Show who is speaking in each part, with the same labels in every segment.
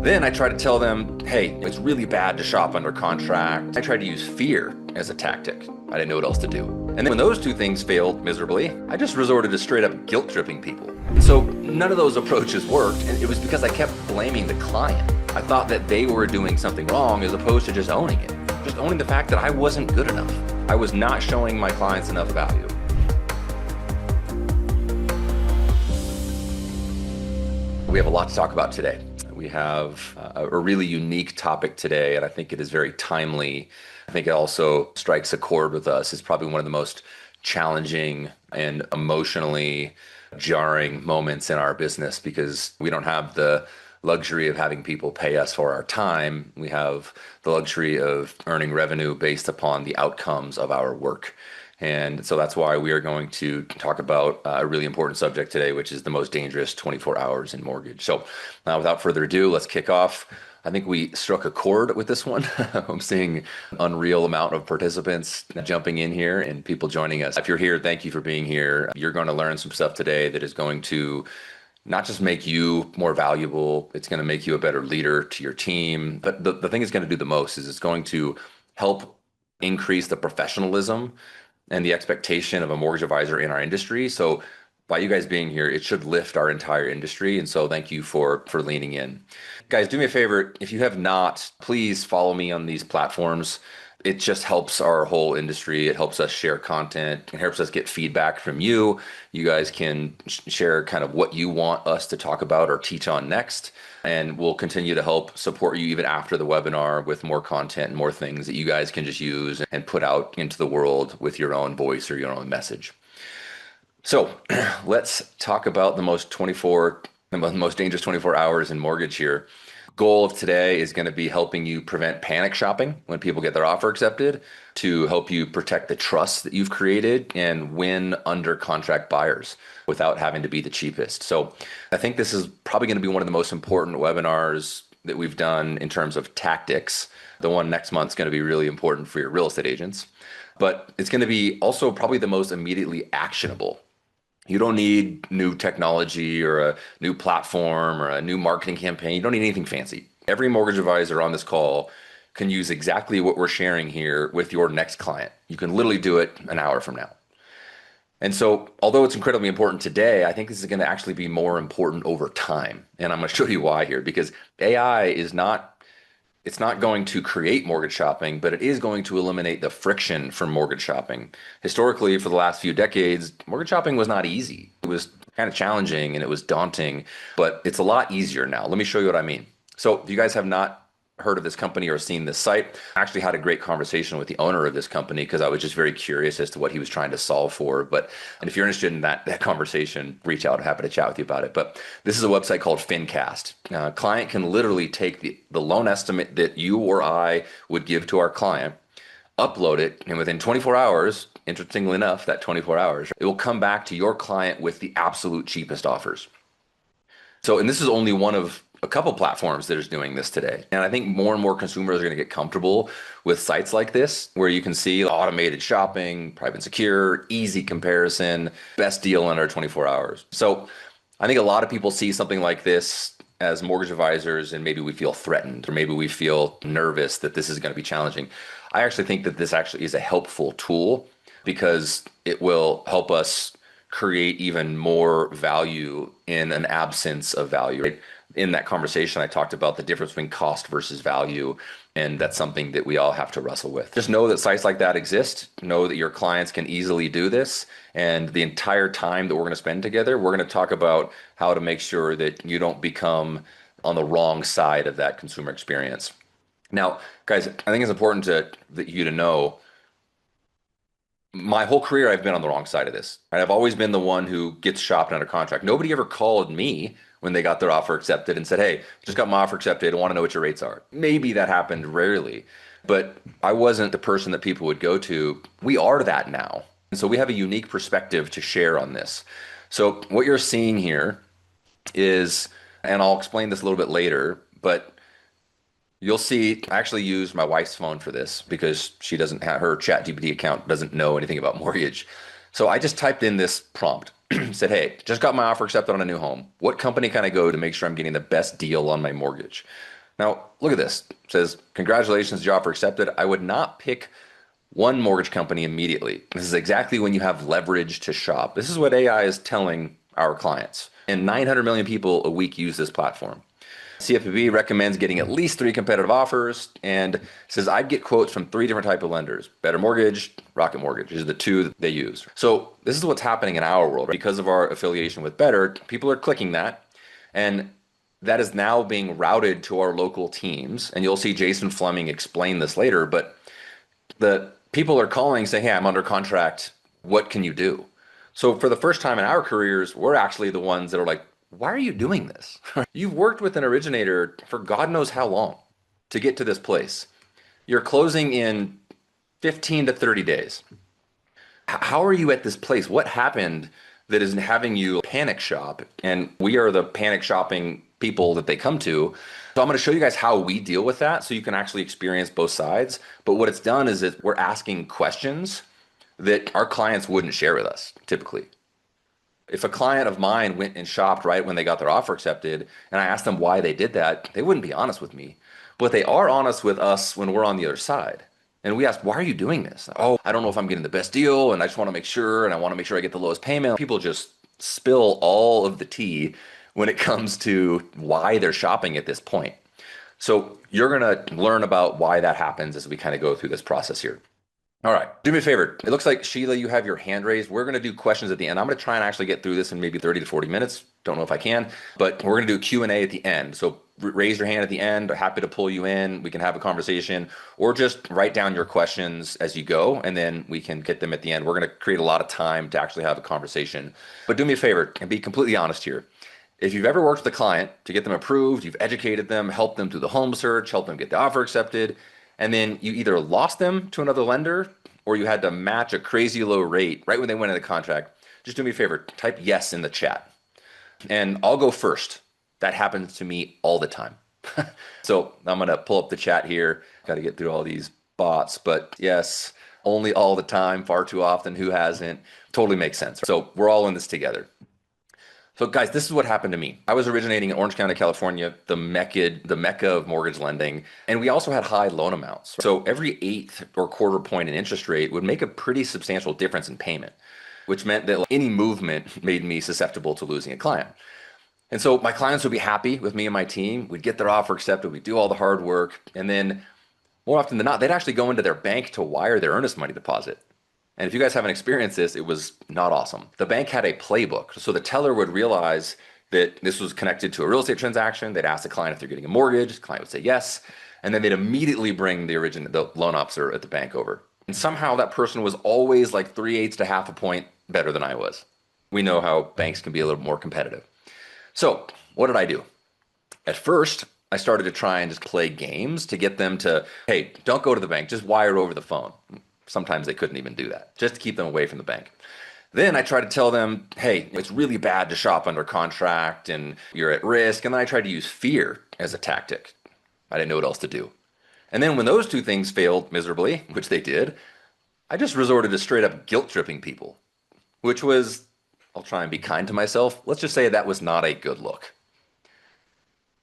Speaker 1: Then I try to tell them, hey, it's really bad to shop under contract. I tried to use fear as a tactic. I didn't know what else to do. And then when those two things failed miserably, I just resorted to straight up guilt tripping people. So none of those approaches worked, and it was because I kept blaming the client. I thought that they were doing something wrong as opposed to just owning it. Just owning the fact that I wasn't good enough. I was not showing my clients enough value. We have a lot to talk about today. We have a really unique topic today, and I think it is very timely. I think it also strikes a chord with us. It's probably one of the most challenging and emotionally jarring moments in our business because we don't have the luxury of having people pay us for our time. We have the luxury of earning revenue based upon the outcomes of our work. And so that's why we are going to talk about a really important subject today, which is the most dangerous 24 hours in mortgage. So without further ado, let's kick off. I think we struck a chord with this one. I'm seeing an unreal amount of participants jumping in here and people joining us. If you're here, thank you for being here. You're going to learn some stuff today that is going to not just make you more valuable, it's going to make you a better leader to your team. But the thing it's going to do the most is it's going to help increase the professionalism and the expectation of a mortgage advisor in our industry. So by you guys being here, it should lift our entire industry. And so thank you for leaning in. Guys, do me a favor. If you have not, please follow me on these platforms. It just helps our whole industry. It helps us share content. It helps us get feedback from you. You guys can share kind of what you want us to talk about or teach on next. And we'll continue to help support you even after the webinar with more content and more things that you guys can just use and put out into the world with your own voice or your own message. So let's talk about the most dangerous 24 hours in mortgage here. Goal of today is going to be helping you prevent panic shopping when people get their offer accepted, to help you protect the trust that you've created and win under contract buyers without having to be the cheapest. So I think this is probably going to be one of the most important webinars that we've done in terms of tactics. The one next month is going to be really important for your real estate agents, but it's going to be also probably the most immediately actionable. You don't need new technology or a new platform or a new marketing campaign. You don't need anything fancy. Every mortgage advisor on this call can use exactly what we're sharing here with your next client. You can literally do it an hour from now. And so, although it's incredibly important today, I think this is going to actually be more important over time. And I'm going to show you why here, because AI is not it's not going to create mortgage shopping, but it is going to eliminate the friction from mortgage shopping. Historically, for the last few decades, mortgage shopping was not easy. It was kind of challenging and it was daunting, but it's a lot easier now. Let me show you what I mean. So if you guys have not heard of this company or seen this site, I actually had a great conversation with the owner of this company because I was just very curious as to what he was trying to solve for. And if you're interested in that conversation, reach out. I'm happy to chat with you about it. But this is a website called FinCast. A client can literally take the loan estimate that you or I would give to our client, upload it, and within 24 hours, interestingly enough, that 24 hours, it will come back to your client with the absolute cheapest offers. So, and this is only one of a couple platforms that is doing this today. And I think more and more consumers are going to get comfortable with sites like this, where you can see automated shopping, private and secure, easy comparison, best deal under 24 hours. So I think a lot of people see something like this as mortgage advisors, and maybe we feel threatened, or maybe we feel nervous that this is going to be challenging. I actually think that this actually is a helpful tool because it will help us create even more value in an absence of value. Right? In that conversation, I talked about the difference between cost versus value, and that's something that we all have to wrestle with. Just know that sites like that exist. Know that your clients can easily do this, and the entire time that we're going to spend together, we're going to talk about how to make sure that you don't become on the wrong side of that consumer experience. Now, guys, I think it's important that you to know, my whole career, I've been on the wrong side of this. I've always been the one who gets shopped under contract. Nobody ever called me when they got their offer accepted and said, hey, just got my offer accepted. I want to know what your rates are. Maybe that happened rarely, but I wasn't the person that people would go to. We are that now. And so we have a unique perspective to share on this. So what you're seeing here is, and I'll explain this a little bit later, but you'll see, I actually use my wife's phone for this because she doesn't have her ChatGPT account, doesn't know anything about mortgage. So I just typed in this prompt, said, hey, just got my offer accepted on a new home. What company can I go to make sure I'm getting the best deal on my mortgage? Now, look at this. It says, congratulations, your offer accepted. I would not pick one mortgage company immediately. This is exactly when you have leverage to shop. This is what AI is telling our clients. And 900 million people a week use this platform. CFPB recommends getting at least three competitive offers and says I'd get quotes from three different type of lenders: Better Mortgage, Rocket Mortgage. These are the two that they use. So this is what's happening in our world. Because of our affiliation with Better, people are clicking that, and that is now being routed to our local teams. And you'll see Jason Fleming explain this later, but the people are calling saying, hey, I'm under contract. What can you do? So for the first time in our careers, we're actually the ones that are like, why are you doing this? You've worked with an originator for God knows how long to get to this place. You're closing in 15 to 30 days. How are you at this place? What happened that is having you panic shop? And we are the panic shopping people that they come to. So I'm going to show you guys how we deal with that so you can actually experience both sides. But what it's done is that we're asking questions that our clients wouldn't share with us typically. If a client of mine went and shopped right when they got their offer accepted, and I asked them why they did that, they wouldn't be honest with me. But they are honest with us when we're on the other side. And we ask, why are you doing this? Oh, I don't know if I'm getting the best deal, and I just want to make sure, and I want to make sure I get the lowest payment. People just spill all of the tea when it comes to why they're shopping at this point. So you're going to learn about why that happens as we kind of go through this process here. All right, do me a favor. It looks like, Sheila, you have your hand raised. We're going to do questions at the end. I'm going to try and actually get through this in maybe 30 to 40 minutes. Don't know if I can, but we're going to do a Q&A at the end. So raise your hand at the end. Happy to pull you in. We can have a conversation, or just write down your questions as you go, and then we can get them at the end. We're going to create a lot of time to actually have a conversation. But do me a favor and be completely honest here. If you've ever worked with a client to get them approved, you've educated them, helped them through the home search, helped them get the offer accepted, and then you either lost them to another lender or you had to match a crazy low rate right when they went into the contract, just do me a favor, type yes in the chat. And I'll go first. That happens to me all the time. So I'm going to pull up the chat here. Got to get through all these bots, but yes, only all the time, far too often. Who hasn't? Totally makes sense. So we're all in this together. So guys, this is what happened to me. I was originating in Orange County, California, the mecca of mortgage lending. And we also had high loan amounts. So every eighth or quarter point in interest rate would make a pretty substantial difference in payment, which meant that any movement made me susceptible to losing a client. And so my clients would be happy with me and my team. We'd get their offer accepted. We'd do all the hard work. And then more often than not, they'd actually go into their bank to wire their earnest money deposit. And if you guys haven't experienced this, it was not awesome. The bank had a playbook. So the teller would realize that this was connected to a real estate transaction. They'd ask the client if they're getting a mortgage. The client would say yes. And then they'd immediately bring the loan officer at the bank over. And somehow that person was always like 3/8 to half a point better than I was. We know how banks can be a little more competitive. So what did I do? At first, I started to try and just play games to get them to, hey, don't go to the bank, just wire over the phone. Sometimes they couldn't even do that, just to keep them away from the bank. Then I tried to tell them, hey, it's really bad to shop under contract and you're at risk. And then I tried to use fear as a tactic. I didn't know what else to do. And then when those two things failed miserably, which they did, I just resorted to straight up guilt tripping people, which was, I'll try and be kind to myself. Let's just say that was not a good look.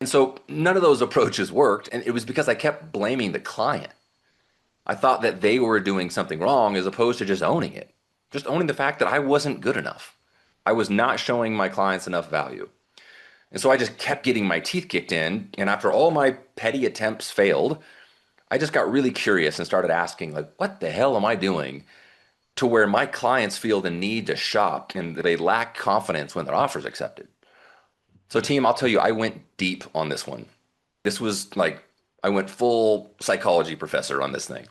Speaker 1: And so none of those approaches worked. And it was because I kept blaming the client. I thought that they were doing something wrong as opposed to just owning it. Just owning the fact that I wasn't good enough. I was not showing my clients enough value. And so I just kept getting my teeth kicked in. And after all my petty attempts failed, I just got really curious and started asking, like, what the hell am I doing to where my clients feel the need to shop and they lack confidence when their offer is accepted? So team, I'll tell you, I went deep on this one. This was like, I went full psychology professor on this thing.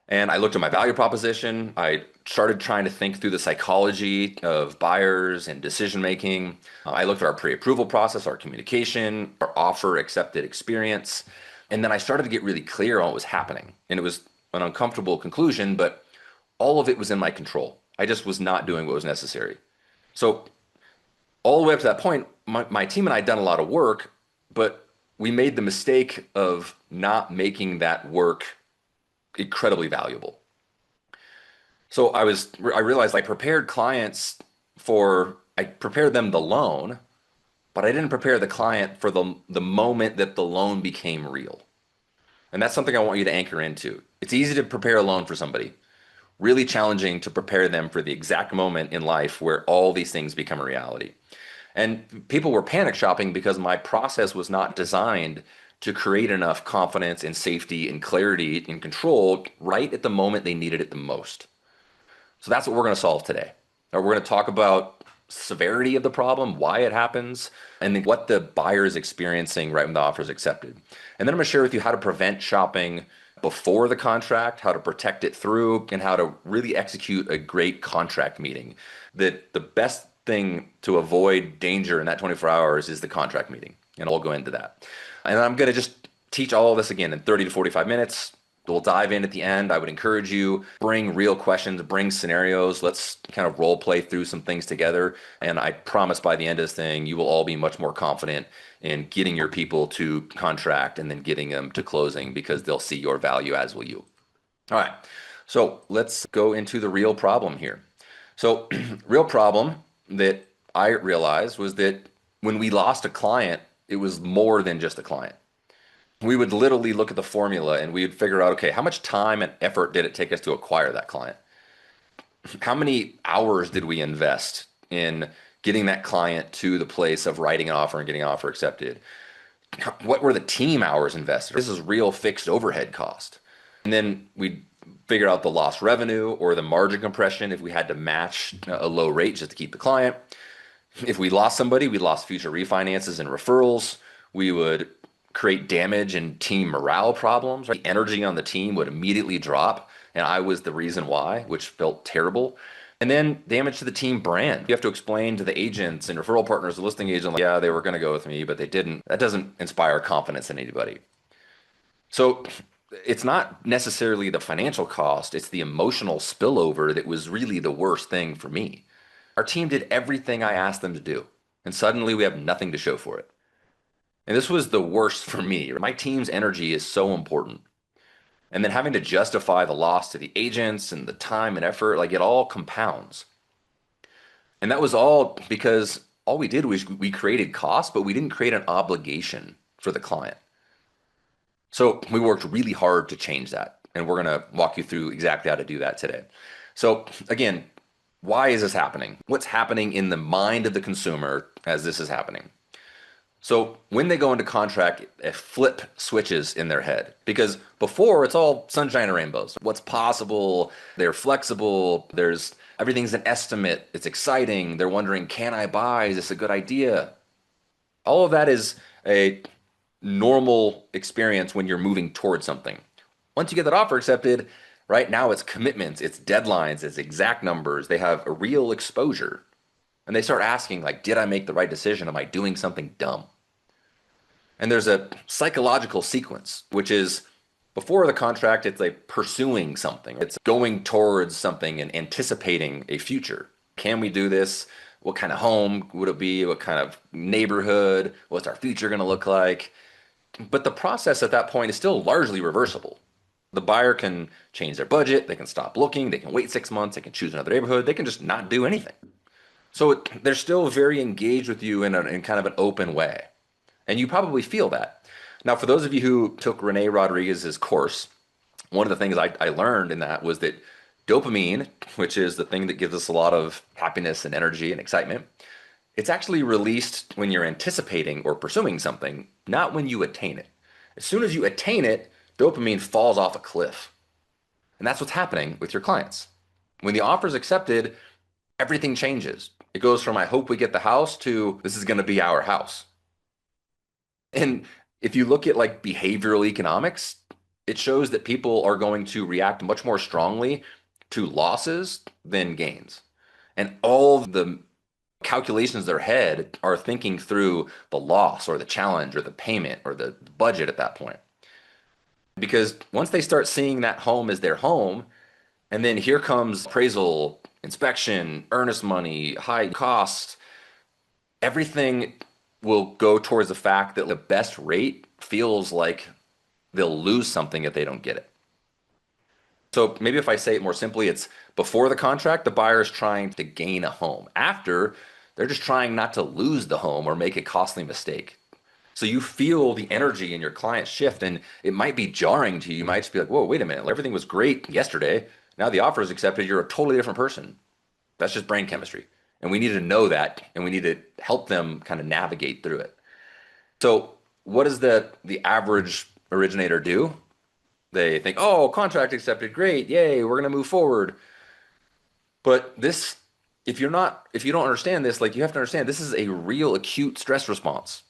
Speaker 1: And I looked at my value proposition. I started trying to think through the psychology of buyers and decision making. I looked at our pre-approval process, our communication, our offer accepted experience. And then I started to get really clear on what was happening. And it was an uncomfortable conclusion, but all of it was in my control. I just was not doing what was necessary. So all the way up to that point, my team and I had done a lot of work, but we made the mistake of not making that work incredibly valuable. So I realized I prepared them the loan, but I didn't prepare the client for the moment that the loan became real. And that's something I want you to anchor into. It's easy to prepare a loan for somebody, really challenging to prepare them for the exact moment in life where all these things become a reality. And people were panic shopping because my process was not designed to create enough confidence and safety and clarity and control right at the moment they needed it the most. So that's what we're going to solve today. We're going to talk about severity of the problem, why it happens, and then what the buyer is experiencing right when the offer is accepted. And then I'm going to share with you how to prevent shopping before the contract, how to protect it through, and how to really execute a great contract meeting. That the best thing to avoid danger in that 24 hours is the contract meeting. And I'll go into that. And I'm going to just teach all of this again in 30 to 45 minutes. We'll dive in at the end. I would encourage you, bring real questions, bring scenarios. Let's kind of role play through some things together. And I promise by the end of this thing, you will all be much more confident in getting your people to contract and then getting them to closing because they'll see your value, as will you. All right. So let's go into the real problem here. So real problem that I realized was that when we lost a client, it was more than just a client. We would literally look at the formula and we would figure out, okay, how much time and effort did it take us to acquire that client? How many hours did we invest in getting that client to the place of writing an offer and getting an offer accepted? What were the team hours invested? This is real fixed overhead cost. And then we figure out the lost revenue or the margin compression if we had to match a low rate just to keep the client. If we lost somebody, we lost future refinances and referrals. We would create damage and team morale problems. The energy on the team would immediately drop, and I was the reason why, which felt terrible. And then damage to the team brand. You have to explain to the agents and referral partners, the listing agent, like, yeah, they were going to go with me, but they didn't. That doesn't inspire confidence in anybody. So it's not necessarily the financial cost, it's the emotional spillover that was really the worst thing for me. Our team did everything I asked them to do, and suddenly we have nothing to show for it. And this was the worst for me. My team's energy is so important. And then having to justify the loss to the agents and the time and effort, like it all compounds. And that was all because all we did was we created costs, but we didn't create an obligation for the client. So we worked really hard to change that. And we're going to walk you through exactly how to do that today. So again, why is this happening? What's happening in the mind of the consumer as this is happening? So when they go into contract, a flip switches in their head because before it's all sunshine and rainbows. What's possible? They're flexible. There's everything's an estimate. It's exciting. They're wondering, can I buy? Is this a good idea? All of that is a normal experience when you're moving towards something. Once you get that offer accepted, right now it's commitments, it's deadlines, it's exact numbers. They have a real exposure. And they start asking, like, did I make the right decision? Am I doing something dumb? And there's a psychological sequence, which is before the contract, it's like pursuing something. It's going towards something and anticipating a future. Can we do this? What kind of home would it be? What kind of neighborhood? What's our future going to look like? But the process at that point is still largely reversible. The buyer can change their budget, they can stop looking, they can wait 6 months, they can choose another neighborhood, they can just not do anything. So they're still very engaged with you in kind of an open way. And you probably feel that. Now, for those of you who took Rene Rodriguez's course, one of the things I learned in that was that dopamine, which is the thing that gives us a lot of happiness and energy and excitement, it's actually released when you're anticipating or pursuing something, not when you attain it. As soon as you attain it, dopamine falls off a cliff. And that's what's happening with your clients. When the offer is accepted, everything changes. It goes from, I hope we get the house to, this is going to be our house. And if you look at like behavioral economics, it shows that people are going to react much more strongly to losses than gains. And all the calculations in their head are thinking through the loss or the challenge or the payment or the budget at that point. Because once they start seeing that home as their home, and then here comes appraisal, inspection, earnest money, high costs, everything will go towards the fact that the best rate feels like they'll lose something if they don't get it. So maybe if I say it more simply, it's before the contract, the buyer is trying to gain a home. After, They're just trying not to lose the home or make a costly mistake. So you feel the energy in your client shift, and it might be jarring to you. You might just be like, whoa, wait a minute. Everything was great yesterday. Now the offer is accepted. You're a totally different person. That's just brain chemistry. And we need to know that, and we need to help them kind of navigate through it. So what does the average originator do? They think, oh, contract accepted, great, yay, we're gonna move forward. But this, if you don't understand this, like you have to understand, this is a real acute stress response.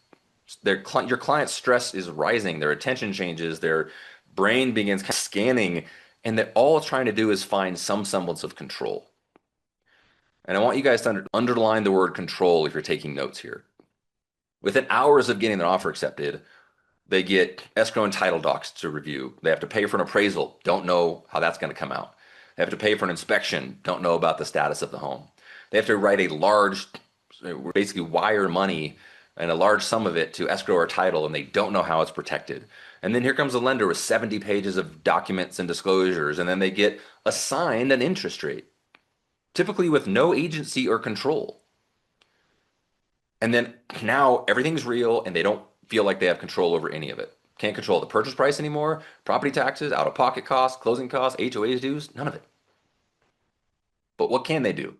Speaker 1: Your client's stress is rising, their attention changes, their brain begins kind of scanning, and that all it's trying to do is find some semblance of control. And I want you guys to underline the word control if you're taking notes here. Within hours of getting their offer accepted, they get escrow and title docs to review. They have to pay for an appraisal, don't know how that's going to come out. They have to pay for an inspection, don't know about the status of the home. They have to write a large, basically wire money and a large sum of it to escrow or title, and they don't know how it's protected. And then here comes the lender with 70 pages of documents and disclosures, and then they get assigned an interest rate, typically with no agency or control. And then now everything's real, and they don't feel like they have control over any of it. Can't control the purchase price anymore, property taxes, out-of-pocket costs, closing costs, HOAs dues, none of it. But what can they do?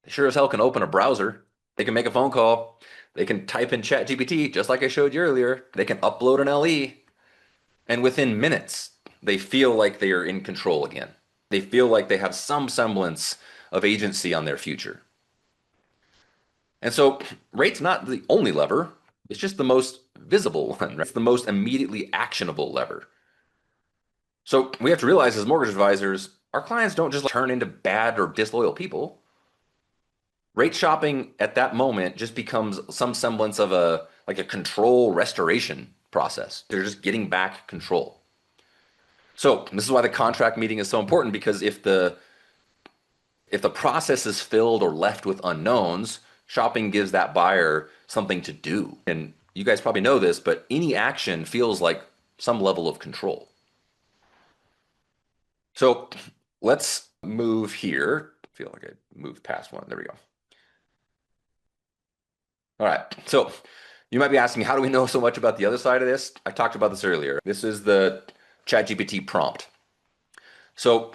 Speaker 1: They sure as hell can open a browser. They can make a phone call. They can type in ChatGPT, just like I showed you earlier. They can upload an LE. And within minutes, they feel like they are in control again. They feel like they have some semblance of agency on their future. And so rate's not the only lever. It's just the most visible one, right? It's the most immediately actionable lever. So we have to realize as mortgage advisors, our clients don't just turn into bad or disloyal people. Rate shopping at that moment just becomes some semblance of a control restoration process. They're just getting back control. So this is why the contract meeting is so important, because if the process is filled or left with unknowns, shopping gives that buyer something to do. And you guys probably know this, but any action feels like some level of control. So let's move here. I feel like I moved past one. There we go. All right. So you might be asking me, how do we know so much about the other side of this? I talked about this earlier. This is the ChatGPT prompt. So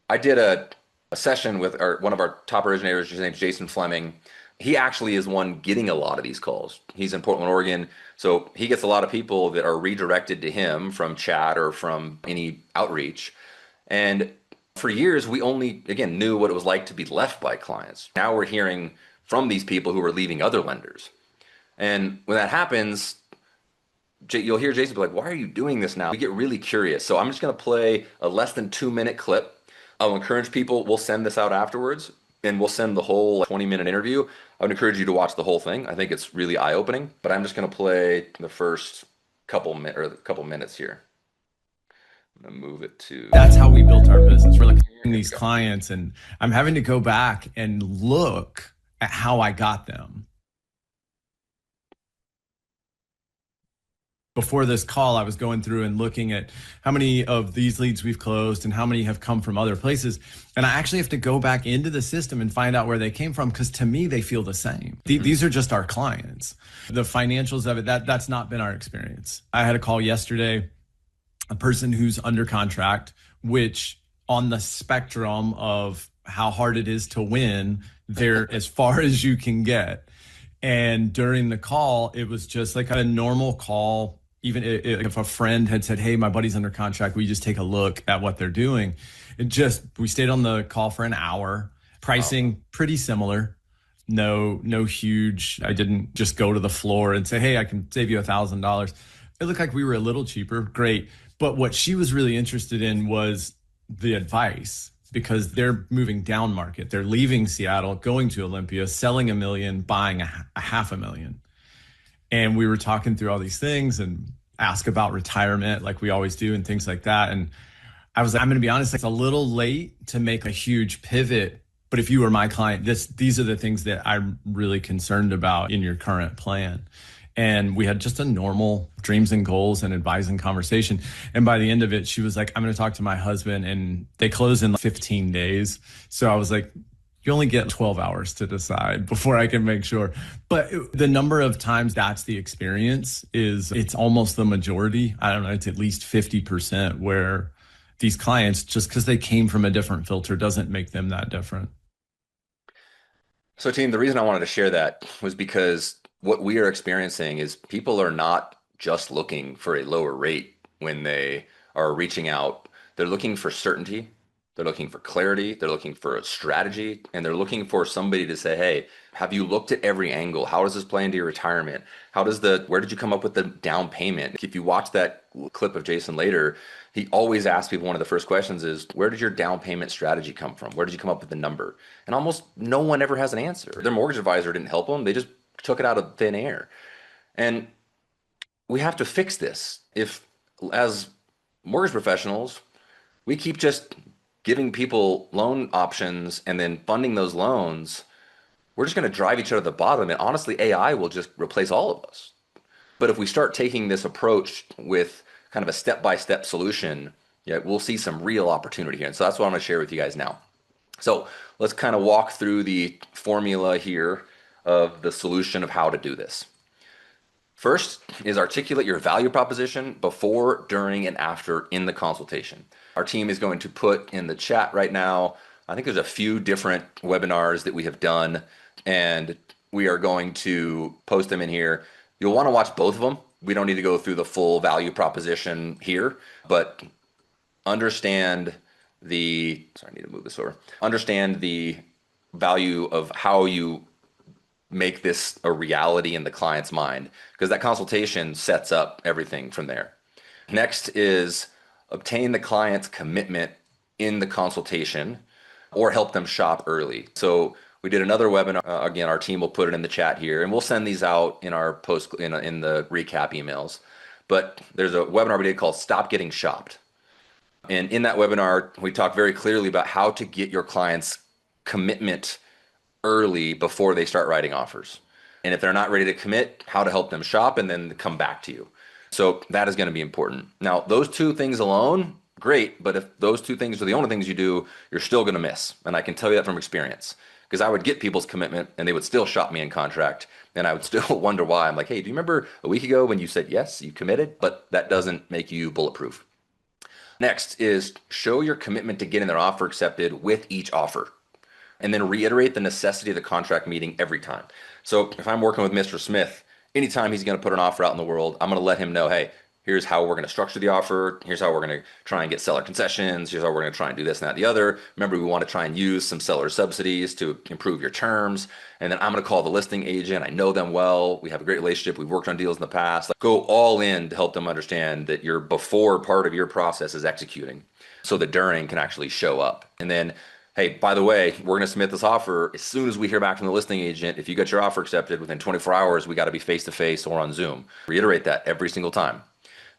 Speaker 1: I did a session with one of our top originators. His name's Jason Fleming. He actually is one getting a lot of these calls. He's in Portland, Oregon. So he gets a lot of people that are redirected to him from chat or from any outreach. And for years, we only, again, knew what it was like to be left by clients. Now we're hearing from these people who are leaving other lenders. And when that happens, you'll hear Jason be like, why are you doing this now? We get really curious. So I'm just going to play a less than 2-minute clip. I'll encourage people, we'll send this out afterwards, and we'll send the whole 20-minute interview. I would encourage you to watch the whole thing. I think it's really eye-opening, but I'm just going to play the first couple minutes here. I'm going to move it to...
Speaker 2: That's how we built our business. We're looking at these clients, and I'm having to go back and look at how I got them. Before this call, I was going through and looking at how many of these leads we've closed and how many have come from other places. And I actually have to go back into the system and find out where they came from, because to me, they feel the same. These are just our clients. The financials of it, that's not been our experience. I had a call yesterday, a person who's under contract, which on the spectrum of how hard it is to win, they're as far as you can get. And during the call, it was just like a normal call. Even if a friend had said, hey, my buddy's under contract, we just take a look at what they're doing. We stayed on the call for an hour, pricing pretty similar. No huge, I didn't just go to the floor and say, hey, I can save you $1,000. It looked like we were a little cheaper, great. But what she was really interested in was the advice, because they're moving down market. They're leaving Seattle, going to Olympia, selling $1 million, buying a $500,000. And we were talking through all these things and ask about retirement like we always do and things like that. And I was like, I'm going to be honest, it's a little late to make a huge pivot. But if you were my client, these are the things that I'm really concerned about in your current plan. And we had just a normal dreams and goals and advising conversation. And by the end of it, she was like, I'm going to talk to my husband. And they close in like 15 days. So I was like, You only get 12 hours to decide before I can make sure. But the number of times that's the experience is it's almost the majority. I don't know, it's at least 50% where these clients, just because they came from a different filter doesn't make them that different.
Speaker 1: So, team, the reason I wanted to share that was because what we are experiencing is people are not just looking for a lower rate when they are reaching out. They're looking for certainty. They're looking for clarity. They're looking for a strategy. And they're looking for somebody to say, hey, have you looked at every angle? How does this play into your retirement? Where did you come up with the down payment? If you watch that clip of Jason later, he always asks people, one of the first questions is, where did your down payment strategy come from? Where did you come up with the number? And almost no one ever has an answer. Their mortgage advisor didn't help them. They just took it out of thin air. And we have to fix this. If, as mortgage professionals, we keep just giving people loan options and then funding those loans, we're just going to drive each other to the bottom. And honestly, AI will just replace all of us. But if we start taking this approach with kind of a step-by-step solution, yeah, we'll see some real opportunity here. And so that's what I'm going to share with you guys now. So let's kind of walk through the formula here of the solution of how to do this. First is articulate your value proposition before, during, and after in the consultation. Our team is going to put in the chat right now, I think there's a few different webinars that we have done, and we are going to post them in here. You'll want to watch both of them. We don't need to go through the full value proposition here, but understand sorry, I need to move this over. Understand the value of how you make this a reality in the client's mind, because that consultation sets up everything from there. Next is obtain the client's commitment in the consultation or help them shop early. So we did another webinar. Again, our team will put it in the chat here, and we'll send these out in our post in the recap emails. But there's a webinar we did called Stop Getting Shopped. And in that webinar, we talk very clearly about how to get your clients' commitment early before they start writing offers. And if they're not ready to commit, how to help them shop and then come back to you. So that is going to be important. Now, those two things alone, great. But if those two things are the only things you do, you're still going to miss. And I can tell you that from experience, because I would get people's commitment and they would still shop me in contract. And I would still wonder why. I'm like, hey, do you remember a week ago when you said yes, you committed? But that doesn't make you bulletproof. Next is show your commitment to getting their offer accepted with each offer, and then reiterate the necessity of the contract meeting every time. So if I'm working with Mr. Smith, anytime he's going to put an offer out in the world, I'm going to let him know, hey, here's how we're going to structure the offer. Here's how we're going to try and get seller concessions. Here's how we're going to try and do this and that, the other. Remember, we want to try and use some seller subsidies to improve your terms. And then I'm going to call the listing agent. I know them well. We have a great relationship. We've worked on deals in the past. Like, go all in to help them understand that your before part of your process is executing, so the during can actually show up. And then, hey, by the way, we're going to submit this offer as soon as we hear back from the listing agent. If you get your offer accepted within 24 hours, we got to be face-to-face or on Zoom. Reiterate that every single time.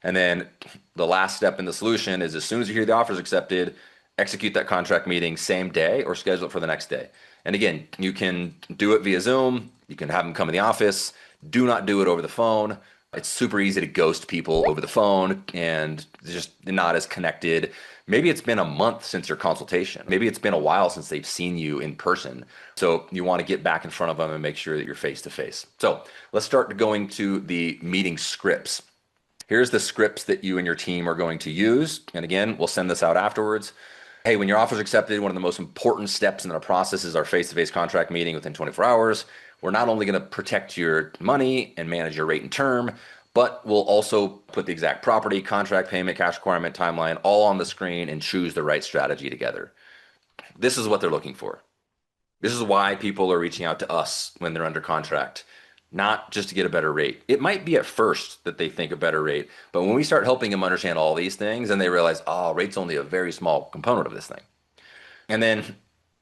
Speaker 1: And then the last step in the solution is, as soon as you hear the offer is accepted, execute that contract meeting same day or schedule it for the next day. And again, you can do it via Zoom. You can have them come in the office. Do not do it over the phone. It's super easy to ghost people over the phone and just not as connected. Maybe it's been a month since your consultation. Maybe it's been a while since they've seen you in person. So you want to get back in front of them and make sure that you're face to face. So let's start going to the meeting scripts. Here's the scripts that you and your team are going to use. And again, we'll send this out afterwards. Hey, when your offer is accepted, one of the most important steps in our process is our face-to-face contract meeting within 24 hours. We're not only going to protect your money and manage your rate and term, but we'll also put the exact property, contract payment, cash requirement, timeline all on the screen and choose the right strategy together. This is what they're looking for. This is why people are reaching out to us when they're under contract, not just to get a better rate. It might be at first that they think a better rate, but when we start helping them understand all these things, and they realize, oh, rate's only a very small component of this thing. And then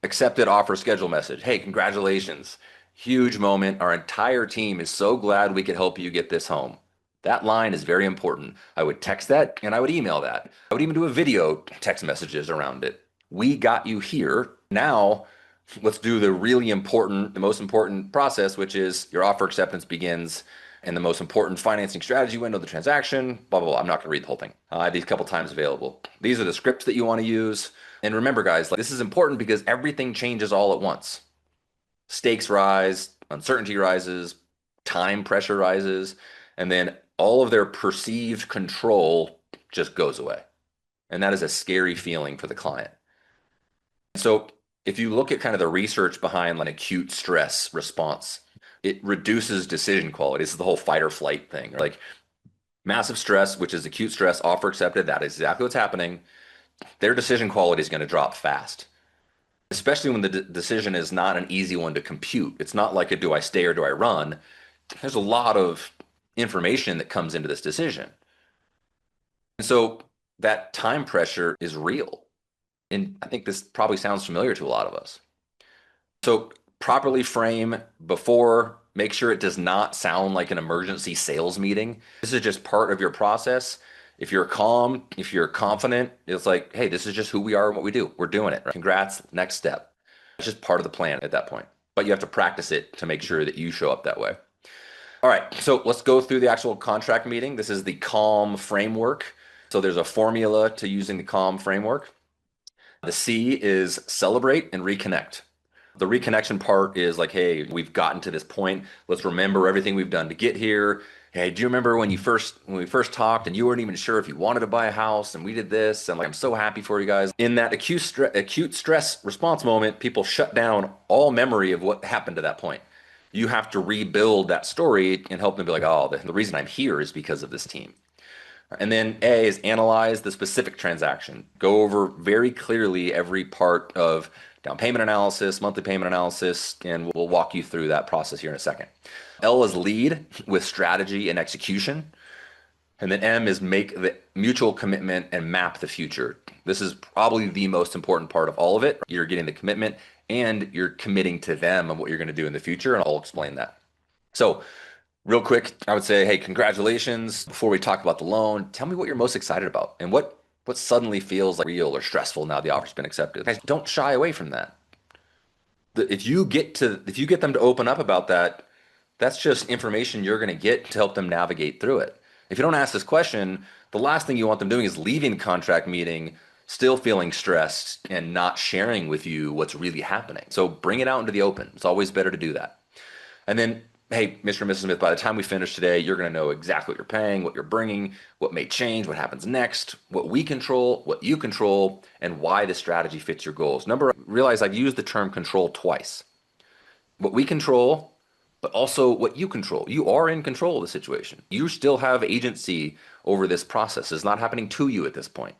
Speaker 1: accepted offer schedule message. Hey, congratulations. Huge moment. Our entire team is so glad we could help you get this home. That line is very important. I would text that and I would email that. I would even do a video text messages around it. We got you here. Now let's do the really important, the most important process, which is your offer acceptance begins and the most important financing strategy window of the transaction, blah, blah, blah. I'm not going to read the whole thing. I have these couple times available. These are the scripts that you want to use. And remember, guys, like, this is important because everything changes all at once. Stakes rise, uncertainty rises, time pressure rises, and then all of their perceived control just goes away. And that is a scary feeling for the client. So if you look at kind of the research behind an acute stress response, it reduces decision quality. This is the whole fight or flight thing. Like massive stress, which is acute stress, offer accepted, that is exactly what's happening. Their decision quality is going to drop fast, especially when the decision is not an easy one to compute. It's not like a do I stay or do I run? There's a lot of information that comes into this decision. And so that time pressure is real. And I think this probably sounds familiar to a lot of us. So properly frame before, make sure it does not sound like an emergency sales meeting. This is just part of your process. If you're calm, if you're confident, it's like, hey, this is just who we are and what we do. We're doing it. Right? Congrats, next step. It's just part of the plan at that point. But you have to practice it to make sure that you show up that way. All right, so let's go through the actual contract meeting. This is the C.A.L.M framework. So there's a formula to using the C.A.L.M framework. The C is celebrate and reconnect. The reconnection part is like, hey, we've gotten to this point. Let's remember everything we've done to get here. Hey, do you remember when we first talked and you weren't even sure if you wanted to buy a house and we did this? And like, I'm so happy for you guys. In that acute stress response moment, people shut down all memory of what happened to that point. You have to rebuild that story and help them be like, oh, the reason I'm here is because of this team. And then A is analyze the specific transaction. Go over very clearly every part of down payment analysis, monthly payment analysis, and we'll walk you through that process here in a second. L is lead with strategy and execution. And then M is make the mutual commitment and map the future. This is probably the most important part of all of it. You're getting the commitment and you're committing to them and what you're going to do in the future, and I'll explain that. So real quick, I would say, hey, congratulations. Before we talk about the loan, tell me what you're most excited about and what suddenly feels like real or stressful now the offer's been accepted. Guys, don't shy away from that. If you get them to open up about that, that's just information you're going to get to help them navigate through it. If you don't ask this question, the last thing you want them doing is leaving the contract meeting still feeling stressed and not sharing with you what's really happening. So bring it out into the open. It's always better to do that. And then, hey, Mr. and Mrs. Smith, by the time we finish today, you're going to know exactly what you're paying, what you're bringing, what may change, what happens next, what we control, what you control, and why the strategy fits your goals. Realize I've used the term control twice. What we control, but also what you control. You are in control of the situation. You still have agency over this process. It's not happening to you at this point.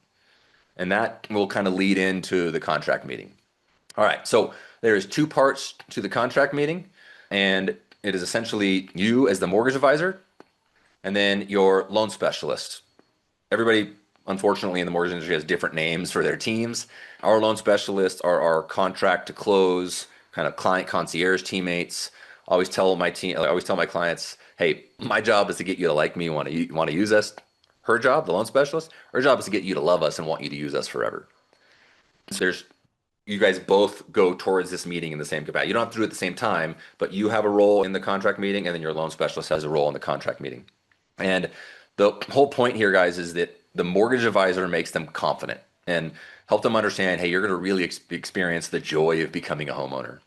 Speaker 1: And that will kind of lead into the contract meeting. All right, so there's two parts to the contract meeting, and it is essentially you as the mortgage advisor and then your loan specialist. Everybody, unfortunately, in the mortgage industry has different names for their teams. Our loan specialists are our contract to close, kind of client concierge teammates. I always tell my clients, hey, my job is to get you to like me, want to use us. Her job, the loan specialist, her job is to get you to love us and want you to use us forever. So you guys both go towards this meeting in the same capacity. You don't have to do it at the same time, but you have a role in the contract meeting, and then your loan specialist has a role in the contract meeting. And the whole point here, guys, is that the mortgage advisor makes them confident and help them understand, hey, you're going to really experience the joy of becoming a homeowner.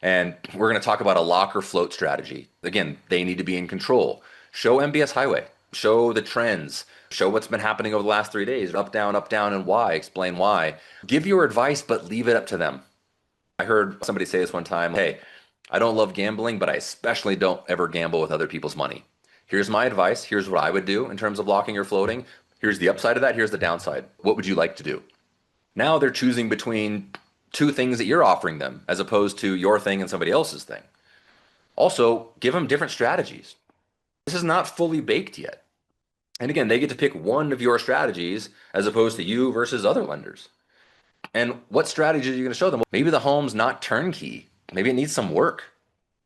Speaker 1: And we're going to talk about a lock or float strategy. Again, they need to be in control. Show MBS Highway. Show the trends. Show what's been happening over the last 3 days. Up, down, and why. Explain why. Give your advice, but leave it up to them. I heard somebody say this one time, hey, I don't love gambling, but I especially don't ever gamble with other people's money. Here's my advice. Here's what I would do in terms of locking or floating. Here's the upside of that. Here's the downside. What would you like to do? Now they're choosing between two things that you're offering them as opposed to your thing and somebody else's thing. Also, give them different strategies. This is not fully baked yet. And again, they get to pick one of your strategies as opposed to you versus other lenders. And what strategy are you going to show them? Maybe the home's not turnkey. Maybe it needs some work.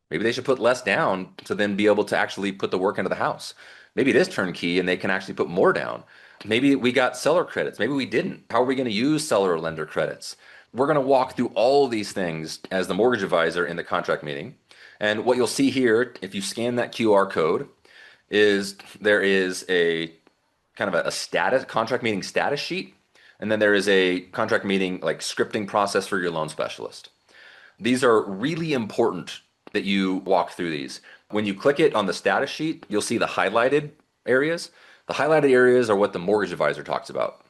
Speaker 1: Maybe they should put less down to then be able to actually put the work into the house. Maybe it is turnkey and they can actually put more down. Maybe we got seller credits. Maybe we didn't. How are we going to use seller or lender credits? We're going to walk through all of these things as the mortgage advisor in the contract meeting. And what you'll see here, if you scan that QR code, is there is a kind of a status contract meeting status sheet, and then there is a contract meeting like scripting process for your loan specialist. These are really important that you walk through these. When you click it on the status sheet, you'll see the highlighted areas. The highlighted areas are what the mortgage advisor talks about.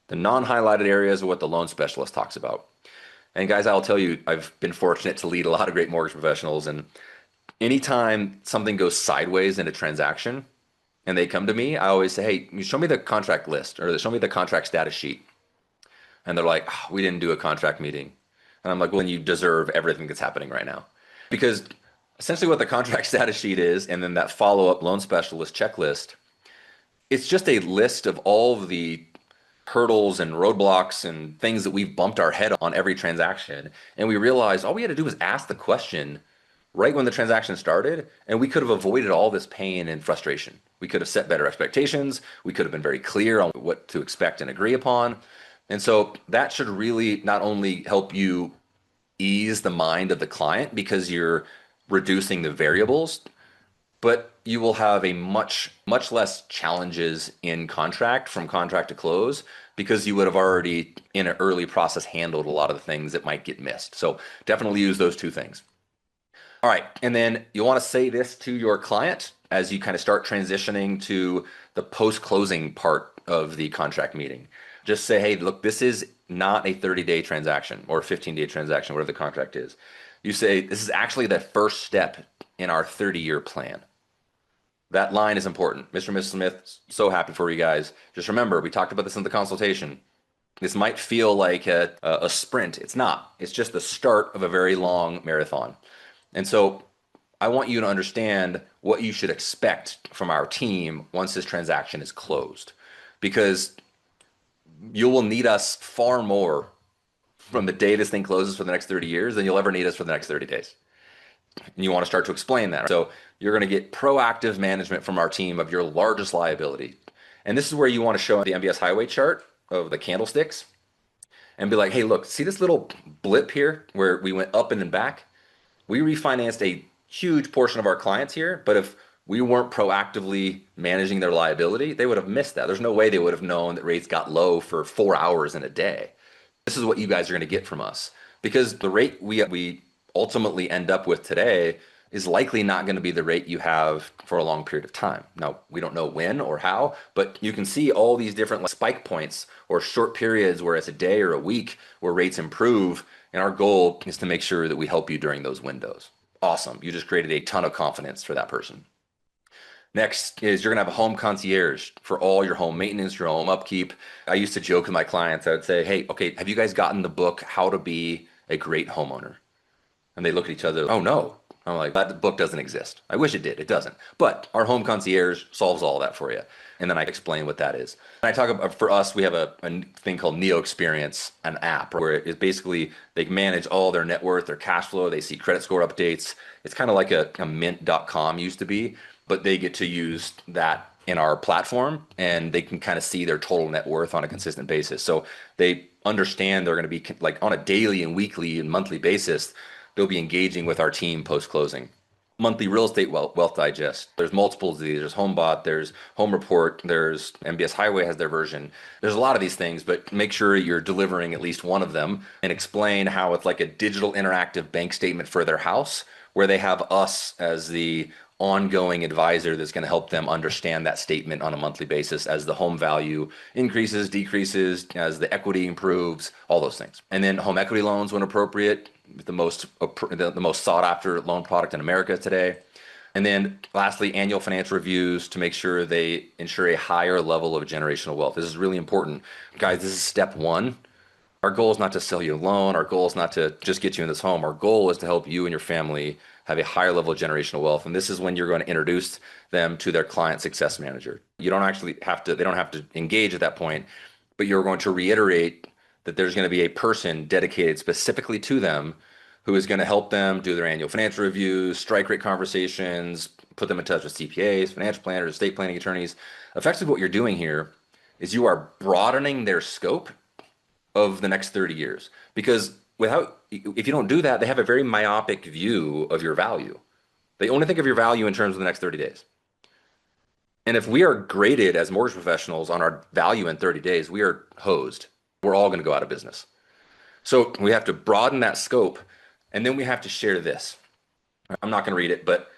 Speaker 1: The non-highlighted areas are what the loan specialist talks about. And guys, I'll tell you, I've been fortunate to lead a lot of great mortgage professionals. And anytime something goes sideways in a transaction and they come to me, I always say, hey, you show me the contract list or show me the contract status sheet. And they're like, oh, we didn't do a contract meeting. And I'm like, well, then you deserve everything that's happening right now. Because essentially what the contract status sheet is, and then that follow-up loan specialist checklist, it's just a list of all of the hurdles and roadblocks and things that we've bumped our head on every transaction. And we realized all we had to do was ask the question right when the transaction started, and we could have avoided all this pain and frustration. We could have set better expectations. We could have been very clear on what to expect and agree upon. And so that should really not only help you ease the mind of the client because you're reducing the variables, but you will have a much less challenges in contract from contract to close because you would have already in an early process handled a lot of the things that might get missed. So definitely use those two things. All right, and then you want to say this to your client as you kind of start transitioning to the post-closing part of the contract meeting. Just say, hey, look, this is not a 30-day transaction or a 15-day transaction, whatever the contract is. You say, this is actually the first step in our 30-year plan. That line is important. Mr. and Mrs. Smith, so happy for you guys. Just remember, we talked about this in the consultation. This might feel like a sprint. It's not. It's just the start of a very long marathon. And so I want you to understand what you should expect from our team once this transaction is closed, because you will need us far more from the day this thing closes for the next 30 years than you'll ever need us for the next 30 days. And you want to start to explain that. So you're going to get proactive management from our team of your largest liability. And this is where you want to show the MBS highway chart of the candlesticks and be like, hey, look, see this little blip here where we went up and then back? We refinanced a huge portion of our clients here, but if we weren't proactively managing their liability, they would have missed that. There's no way they would have known that rates got low for 4 hours in a day. This is what you guys are going to get from us, because the rate we ultimately end up with today is likely not going to be the rate you have for a long period of time. Now, we don't know when or how, but you can see all these different spike points or short periods where it's a day or a week where rates improve. And our goal is to make sure that we help you during those windows. Awesome. You just created a ton of confidence for that person. Next is you're going to have a home concierge for all your home maintenance, your home upkeep. I used to joke with my clients. I would say, hey, okay, have you guys gotten the book, How to Be a Great Homeowner? And they look at each other, oh no. I'm like, that book doesn't exist. I wish it did. It doesn't. But our home concierge solves all that for you. And then I explain what that is. And I talk about, for us, we have a thing called Neo Experience, an app where it's basically they manage all their net worth, their cash flow. They see credit score updates. It's kind of like a mint.com used to be, but they get to use that in our platform and they can kind of see their total net worth on a consistent basis. So they understand they're going to be like on a daily and weekly and monthly basis, they'll be engaging with our team post-closing. Monthly real estate wealth digest. There's multiples of these. There's HomeBot, there's Home Report, there's MBS Highway has their version. There's a lot of these things, but make sure you're delivering at least one of them and explain how it's like a digital interactive bank statement for their house where they have us as the ongoing advisor that's going to help them understand that statement on a monthly basis as the home value increases, decreases, as the equity improves, all those things. And then home equity loans when appropriate, the most sought after loan product in America today. And then lastly, annual financial reviews to make sure they ensure a higher level of generational wealth. This is really important. Guys, this is step one. Our goal is not to sell you a loan. Our goal is not to just get you in this home. Our goal is to help you and your family have a higher level of generational wealth. And this is when you're going to introduce them to their client success manager. You don't actually have to, they don't have to engage at that point, but you're going to reiterate that there's going to be a person dedicated specifically to them who is going to help them do their annual financial reviews, strike rate conversations, put them in touch with CPAs, financial planners, estate planning attorneys. Effectively, what you're doing here is you are broadening their scope of the next 30 years. Because if you don't do that, they have a very myopic view of your value. They only think of your value in terms of the next 30 days. And if we are graded as mortgage professionals on our value in 30 days, we are hosed. We're all going to go out of business. So we have to broaden that scope. And then we have to share this. I'm not going to read it, but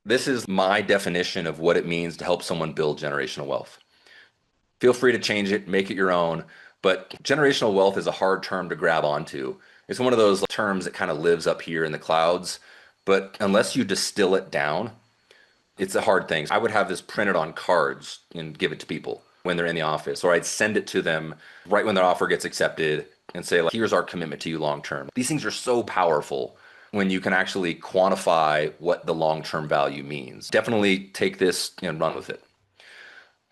Speaker 1: this is my definition of what it means to help someone build generational wealth. Feel free to change it, make it your own. But generational wealth is a hard term to grab onto. It's one of those terms that kind of lives up here in the clouds. But unless you distill it down, it's a hard thing. I would have this printed on cards and give it to people when they're in the office, or I'd send it to them right when their offer gets accepted and say, like, here's our commitment to you long term. These things are so powerful when you can actually quantify what the long term value means. Definitely take this and run with it.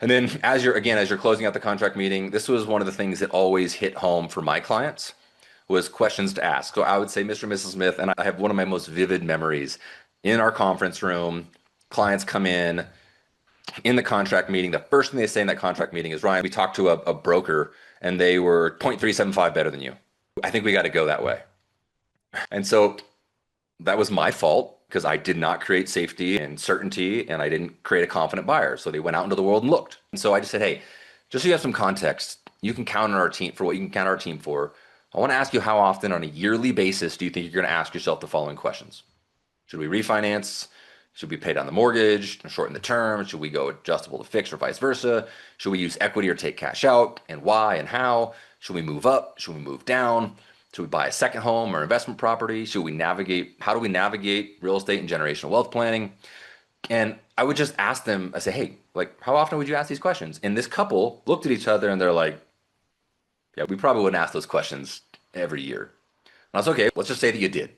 Speaker 1: And then as you're closing out the contract meeting, this was one of the things that always hit home for my clients was questions to ask. So I would say, Mr. and Mrs. Smith, and I have one of my most vivid memories in our conference room, clients come in the contract meeting. The first thing they say in that contract meeting is, Ryan, we talked to a broker and they were 0.375 better than you. I think we got to go that way. And so that was my fault because I did not create safety and certainty and I didn't create a confident buyer. So they went out into the world and looked. And so I just said, hey, just so you have some context, you can count on our team for what you can count on our team for. I want to ask you, how often on a yearly basis do you think you're going to ask yourself the following questions? Should we refinance? Should we pay down the mortgage, shorten the term? Should we go adjustable to fixed or vice versa? Should we use equity or take cash out? And why and how? Should we move up? Should we move down? Should we buy a second home or investment property? How do we navigate real estate and generational wealth planning? And I would just ask them, I say, hey, like, how often would you ask these questions? And this couple looked at each other and they're like, yeah, we probably wouldn't ask those questions every year. And I was okay, let's just say that you did.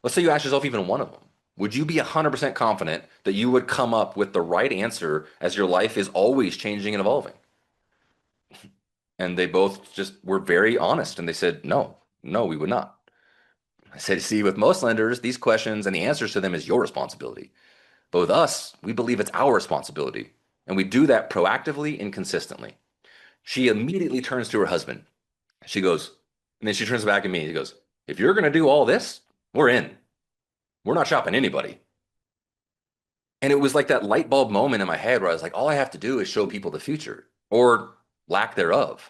Speaker 1: Let's say you asked yourself even one of them. Would you be 100% confident that you would come up with the right answer as your life is always changing and evolving? And they both just were very honest and they said, no, we would not. I said, see, with most lenders, these questions and the answers to them is your responsibility. But with us, we believe it's our responsibility. And we do that proactively and consistently. She immediately turns to her husband. She goes, and then she turns back at me. She goes, if you're going to do all this, we're in. We're not shopping anybody. And it was like that light bulb moment in my head where I was like, all I have to do is show people the future or lack thereof.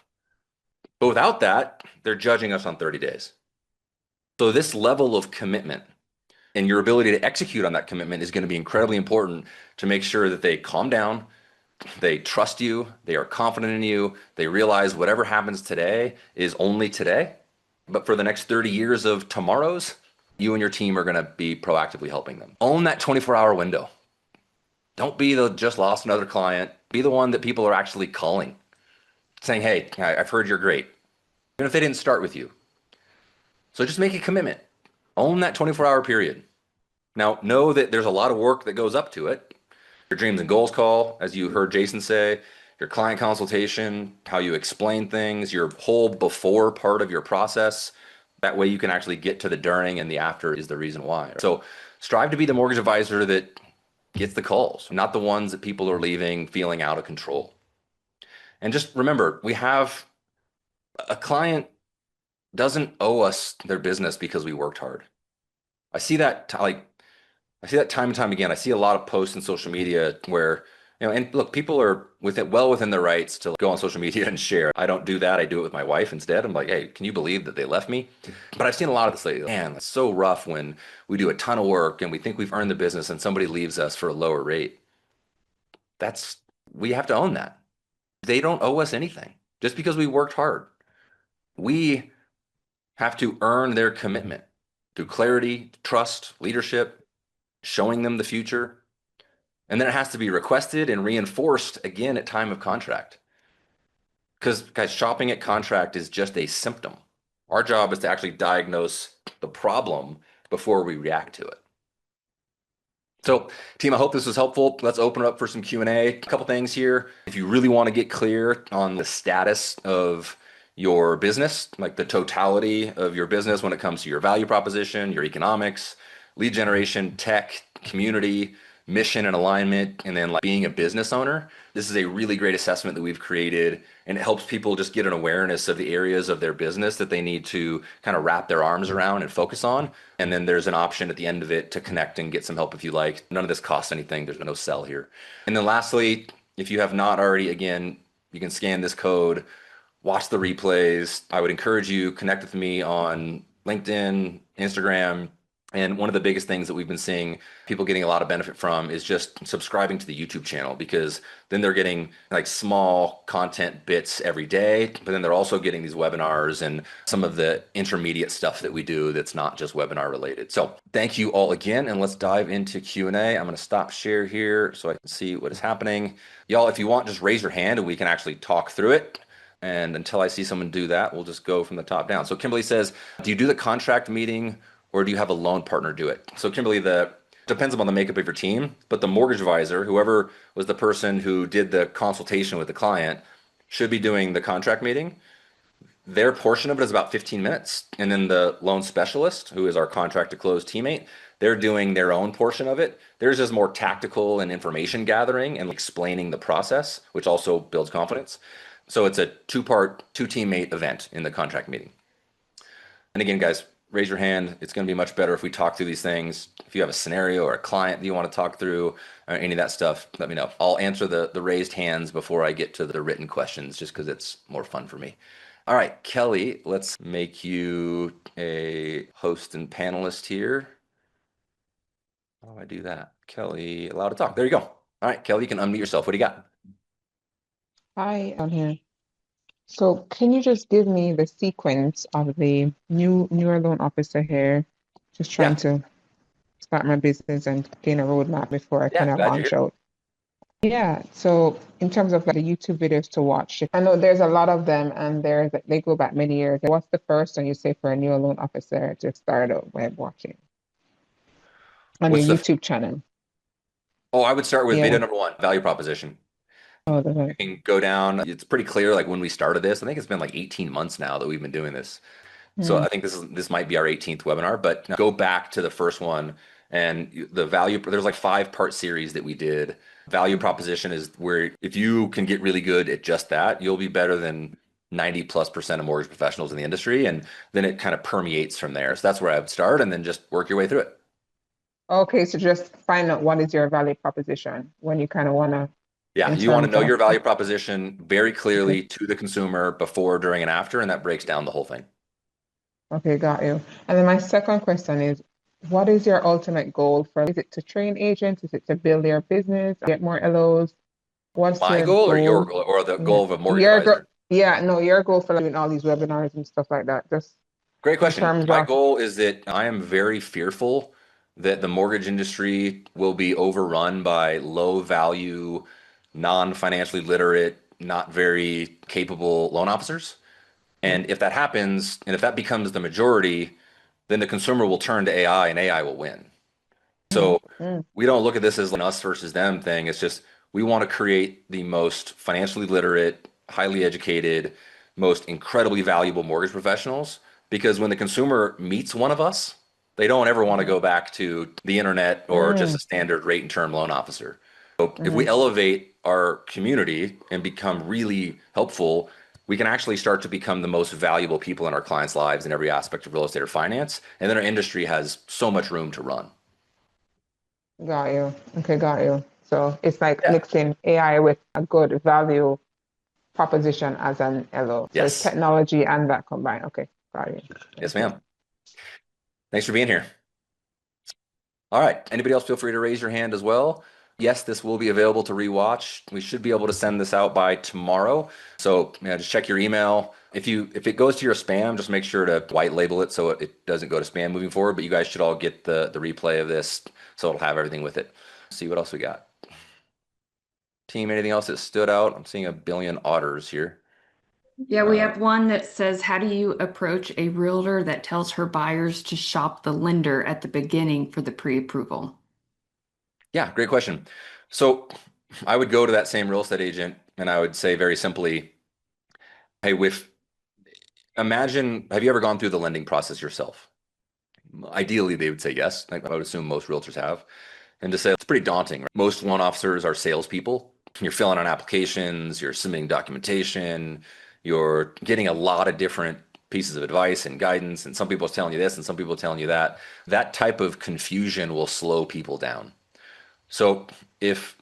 Speaker 1: But without that, they're judging us on 30 days. So this level of commitment and your ability to execute on that commitment is going to be incredibly important to make sure that they calm down, they trust you, they are confident in you, they realize whatever happens today is only today. But for the next 30 years of tomorrows, you and your team are going to be proactively helping them. Own that 24-hour window. Don't be the just lost another client. Be the one that people are actually calling, saying, hey, I've heard you're great, even if they didn't start with you. So just make a commitment. Own that 24-hour period. Now, know that there's a lot of work that goes up to it. Your dreams and goals call, as you heard Jason say, your client consultation, how you explain things, your whole before part of your process. That way you can actually get to the during, and the after is the reason why. So strive to be the mortgage advisor that gets the calls, not the ones that people are leaving feeling out of control. And just remember, we have a client doesn't owe us their business because we worked hard. I see that time and time again. I see a lot of posts on social media where, and look, people are well within their rights to go on social media and share. I don't do that. I do it with my wife instead. I'm like, hey, can you believe that they left me? But I've seen a lot of this lately. Man, it's so rough when we do a ton of work and we think we've earned the business and somebody leaves us for a lower rate. We have to own that. They don't owe us anything just because we worked hard. We have to earn their commitment through clarity, trust, leadership, showing them the future. And then it has to be requested and reinforced again at time of contract. Because, guys, shopping at contract is just a symptom. Our job is to actually diagnose the problem before we react to it. So, team, I hope this was helpful. Let's open it up for some Q&A. A couple things here. If you really want to get clear on the status of your business, like the totality of your business when it comes to your value proposition, your economics, lead generation, tech, community, mission and alignment, and then like being a business owner. This is a really great assessment that we've created, and it helps people just get an awareness of the areas of their business that they need to kind of wrap their arms around and focus on. And then there's an option at the end of it to connect and get some help if you like. None of this costs anything. There's no sell here. And then lastly, if you have not already, again, you can scan this code, watch the replays. I would encourage you connect with me on LinkedIn, Instagram. And one of the biggest things that we've been seeing people getting a lot of benefit from is just subscribing to the YouTube channel, because then they're getting like small content bits every day, but then they're also getting these webinars and some of the intermediate stuff that we do that's not just webinar related. So thank you all again, and let's dive into Q&A. I'm going to stop share here so I can see what is happening. Y'all, if you want, just raise your hand and we can actually talk through it. And until I see someone do that, we'll just go from the top down. So Kimberly says, do you do the contract meeting or do you have a loan partner do it? So Kimberly, depends upon the makeup of your team, but the mortgage advisor, whoever was the person who did the consultation with the client, should be doing the contract meeting. Their portion of it is about 15 minutes. And then the loan specialist, who is our contract to close teammate, they're doing their own portion of it. Theirs is more tactical and information gathering and explaining the process, which also builds confidence. So it's a two-part, two-teammate event in the contract meeting. And again, guys, raise your hand. It's going to be much better if we talk through these things. If you have a scenario or a client that you want to talk through, or any of that stuff, let me know. I'll answer the raised hands before I get to the written questions, just because it's more fun for me. All right, Kelly, let's make you a host and panelist here. How do I do that? Kelly, allowed to talk. There you go. All right, Kelly, you can unmute yourself. What do you got?
Speaker 3: Hi, I'm here. So can you just give me the sequence of the newer loan officer here, just trying
Speaker 1: Yeah,
Speaker 3: to start my business and gain a roadmap before I
Speaker 1: yeah,
Speaker 3: kind of
Speaker 1: glad you're
Speaker 3: launch
Speaker 1: here.
Speaker 3: out? Yeah, so in terms of like the YouTube videos to watch, I know there's a lot of them and they go back many years. What's the first one you say for a new loan officer to start out web watching on your
Speaker 1: What's the,
Speaker 3: YouTube channel?
Speaker 1: oh, I would start with
Speaker 3: Yeah.
Speaker 1: video number one, value proposition.
Speaker 3: Oh,
Speaker 1: You can go down. It's pretty clear, like when we started this, I think it's been like 18 months now that we've been doing this. So
Speaker 3: mm,
Speaker 1: I think this might be our 18th webinar, but go back to the first one and the value. There's like 5-part series that we did. Value proposition is where if you can get really good at just that, you'll be better than 90+% of mortgage professionals in the industry, and then it kind of permeates from there. So that's where I would start, and then just work your way through it.
Speaker 3: okay, so just find out what is your value proposition when you kind of want to,
Speaker 1: Yeah,
Speaker 3: in
Speaker 1: you want to
Speaker 3: terms
Speaker 1: know
Speaker 3: of,
Speaker 1: your value proposition very
Speaker 3: okay.
Speaker 1: clearly to the consumer before, during, and after, and that breaks down the whole thing.
Speaker 3: Okay, got you. And then my second question is, what is your ultimate goal for, is it to train agents? Is it to build their business, get more LOs? What's
Speaker 1: My
Speaker 3: your
Speaker 1: goal or your
Speaker 3: goal?
Speaker 1: goal or the
Speaker 3: Yeah.
Speaker 1: goal of a mortgage
Speaker 3: Your goal,
Speaker 1: advisor?
Speaker 3: yeah, no, your goal for doing all these webinars and stuff like that, just
Speaker 1: Great
Speaker 3: in
Speaker 1: question.
Speaker 3: terms
Speaker 1: My
Speaker 3: of,
Speaker 1: goal is that I am very fearful that the mortgage industry will be overrun by low value, non-financially literate, not very capable loan officers.
Speaker 3: mm,
Speaker 1: And if that happens, and if that becomes the majority, then the consumer will turn to AI and AI will win.
Speaker 3: mm,
Speaker 1: So
Speaker 3: mm,
Speaker 1: we don't look at this as an us versus them thing. It's just we want to create the most financially literate, highly educated, most incredibly valuable mortgage professionals. Because when the consumer meets one of us, they don't ever want to
Speaker 3: mm,
Speaker 1: go back to the internet or just
Speaker 3: mm,
Speaker 1: a standard rate and term loan officer. So if we
Speaker 3: mm.
Speaker 1: elevate our community and become really helpful, we can actually start to become the most valuable people in our clients' lives in every aspect of real estate or finance. And then our industry has so much room to run.
Speaker 3: Got you. Okay, got you. So it's like
Speaker 1: Yeah.
Speaker 3: mixing AI with a good value proposition as an LO. So it's
Speaker 1: Yes.
Speaker 3: technology and that combined. Okay, got you.
Speaker 1: Yes,
Speaker 3: Thank you.
Speaker 1: ma'am. Thanks for being here. All right. Anybody else feel free to raise your hand as well. Yes, this will be available to rewatch. We should be able to send this out by tomorrow. So yeah, just check your email. If it goes to your spam, just make sure to white label it so it doesn't go to spam moving forward. But you guys should all get the replay of this, so it'll have everything with it. See what else we got. Team, anything else that stood out? I'm seeing a billion otters here.
Speaker 4: Yeah, we have one that says, how do you approach a realtor that tells her buyers to shop the lender at the beginning for the pre-approval?
Speaker 1: Yeah, great question. So I would go to that same real estate agent and I would say very simply, hey, imagine, have you ever gone through the lending process yourself? Ideally, they would say yes. I would assume most realtors have. and to say it's pretty daunting. Right? Most loan officers are salespeople. You're filling out applications, you're submitting documentation, you're getting a lot of different pieces of advice and guidance, and some people are telling you this and some people are telling you that. That type of confusion will slow people down. So if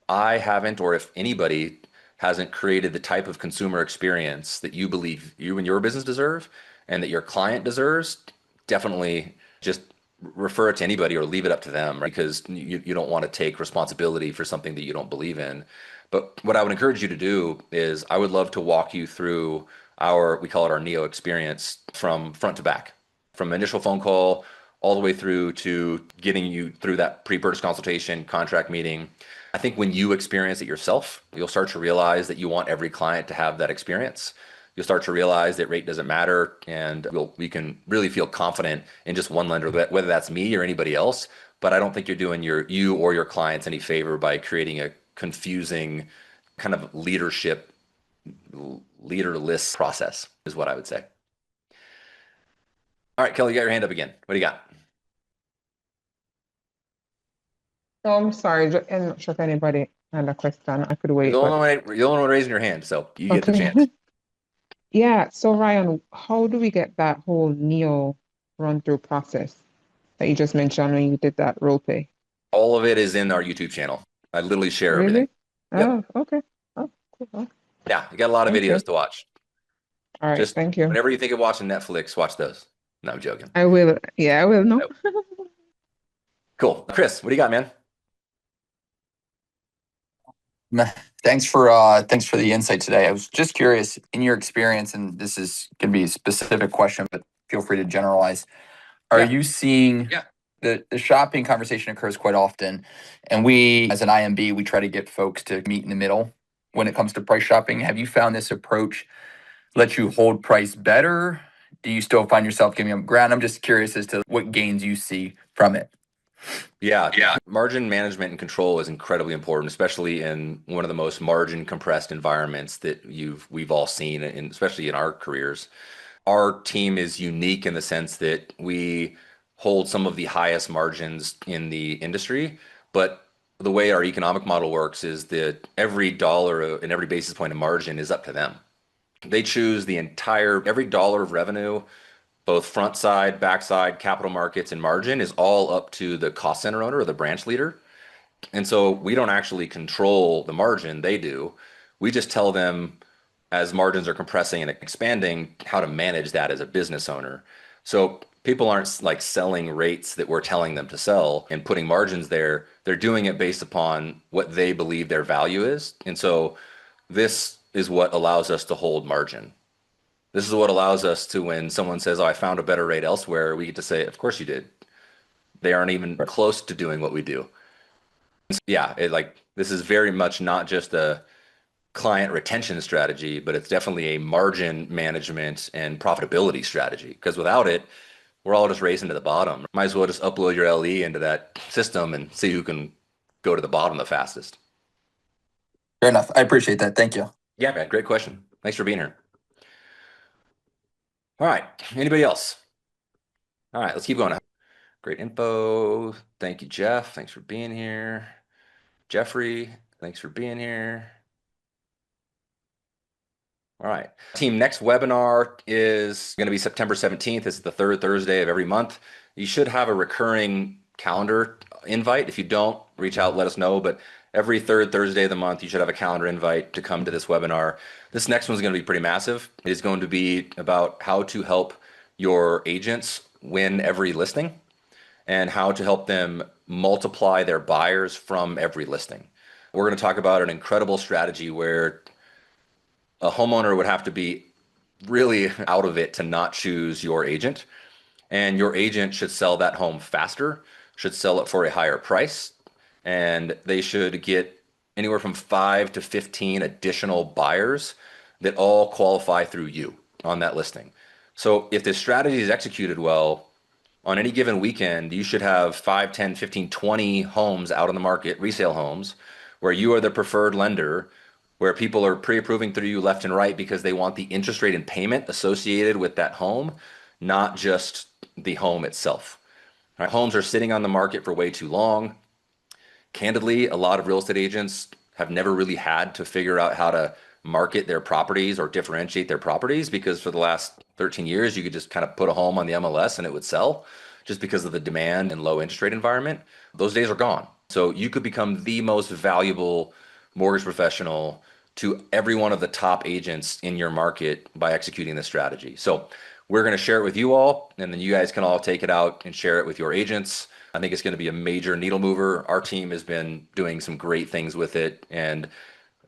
Speaker 1: I haven't, or if anybody hasn't created the type of consumer experience that you believe you and your business deserve and that your client deserves, definitely just refer it to anybody or leave it up to them, right? Because you don't want to take responsibility for something that you don't believe in. But what I would encourage you to do is I would love to walk you through we call it our Neo experience from front to back, from initial phone call all the way through to getting you through that pre-purchase consultation, contract meeting. I think when you experience it yourself, you'll start to realize that you want every client to have that experience. You'll start to realize that rate doesn't matter, and we can really feel confident in just one lender, whether that's me or anybody else. But I don't think you're doing you or your clients any favor by creating a confusing kind of leaderless process, is what I would say. All right, Kelly, you got your hand up again. What do you got?
Speaker 3: Oh, I'm sorry. I'm not sure if anybody had a question. I could wait,
Speaker 1: You're
Speaker 3: but
Speaker 1: the only one raising your hand, so you get the
Speaker 3: okay.
Speaker 1: chance.
Speaker 3: Yeah. So Ryan, how do we get that whole Neo run through process that you just mentioned when you did that role play?
Speaker 1: All of it is in our YouTube channel. I literally share everything.
Speaker 3: Really?
Speaker 1: Yep.
Speaker 3: Oh, okay. Oh, cool.
Speaker 1: Yeah, you got a lot of
Speaker 3: Okay.
Speaker 1: videos to watch.
Speaker 3: All right.
Speaker 1: Just
Speaker 3: Thank you.
Speaker 1: whenever you think of watching Netflix, watch those. No, I'm joking.
Speaker 3: I will. Yeah, I will. No.
Speaker 1: No. Cool. Chris, what do you got, man?
Speaker 5: Thanks for the insight today. I was just curious, in your experience, and this is going to be a specific question, but feel free to generalize. Are
Speaker 1: Yeah.
Speaker 5: you seeing
Speaker 1: Yeah.
Speaker 5: the shopping conversation occurs quite often, and we, as an IMB, we try to get folks to meet in the middle when it comes to price shopping. Have you found this approach lets you hold price better? Do you still find yourself giving up ground? I'm just curious as to what gains you see from it.
Speaker 1: Yeah. Margin management and control is incredibly important, especially in one of the most margin compressed environments that we've all seen, and especially in our careers. Our team is unique in the sense that we hold some of the highest margins in the industry, but the way our economic model works is that every dollar and every basis point of margin is up to them. They choose every dollar of revenue, both front side, back side, capital markets, and margin is all up to the cost center owner or the branch leader. And so we don't actually control the margin, they do. We just tell them as margins are compressing and expanding how to manage that as a business owner. So people aren't like selling rates that we're telling them to sell and putting margins there. They're doing it based upon what they believe their value is. And so this is what allows us to hold margin. This is what allows us to, when someone says, "Oh, I found a better rate elsewhere," we get to say, "Of course you did." They aren't even close to doing what we do. Yeah, this is very much not just a client retention strategy, but it's definitely a margin management and profitability strategy. Because without it, we're all just racing to the bottom. Might as well just upload your LE into that system and see who can go to the bottom the fastest.
Speaker 5: Fair enough. I appreciate that. Thank you.
Speaker 1: Yeah, man, great question. Thanks for being here. All right, anybody else? All right, let's keep going. Great info. Thank you, Jeff. Thanks for being here. Jeffrey, thanks for being here. All right. Team, next webinar is going to be September 17th. It's the third Thursday of every month. You should have a recurring calendar invite. If you don't, reach out, let us know. But every third Thursday of the month, you should have a calendar invite to come to this webinar. This next one's going to be pretty massive. It is going to be about how to help your agents win every listing and how to help them multiply their buyers from every listing. We're going to talk about an incredible strategy where a homeowner would have to be really out of it to not choose your agent. And your agent should sell that home faster, should sell it for a higher price, and they should get anywhere from 5 to 15 additional buyers that all qualify through you on that listing. So if this strategy is executed well, on any given weekend, you should have 5, 10, 15, 20 homes out on the market, resale homes, where you are the preferred lender, where people are pre-approving through you left and right because they want the interest rate and payment associated with that home, not just the home itself. Right? Homes are sitting on the market for way too long. Candidly, a lot of real estate agents have never really had to figure out how to market their properties or differentiate their properties, because for the last 13 years, you could just kind of put a home on the MLS and it would sell just because of the demand and low interest rate environment. Those days are gone. So you could become the most valuable mortgage professional to every one of the top agents in your market by executing this strategy. So we're going to share it with you all, and then you guys can all take it out and share it with your agents. I think it's going to be a major needle mover. Our team has been doing some great things with it. And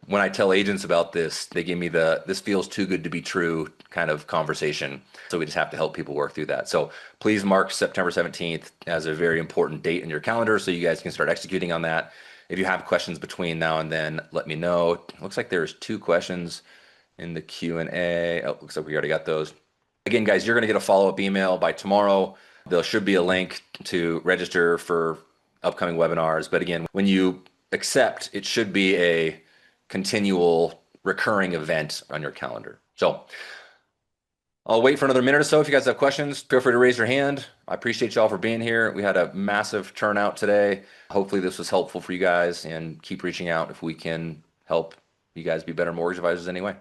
Speaker 1: when I tell agents about this, they give me the "this feels too good to be true" kind of conversation. So we just have to help people work through that. So please mark September 17th as a very important date in your calendar so you guys can start executing on that. If you have questions between now and then, let me know. It looks like there's 2 questions in the Q&A. Oh, looks like we already got those. Again, guys, you're going to get a follow-up email by tomorrow. There should be a link to register for upcoming webinars. But again, when you accept, it should be a continual recurring event on your calendar. So I'll wait for another minute or so. If you guys have questions, feel free to raise your hand. I appreciate y'all for being here. We had a massive turnout today. Hopefully this was helpful for you guys, and keep reaching out if we can help you guys be better mortgage advisors anyway.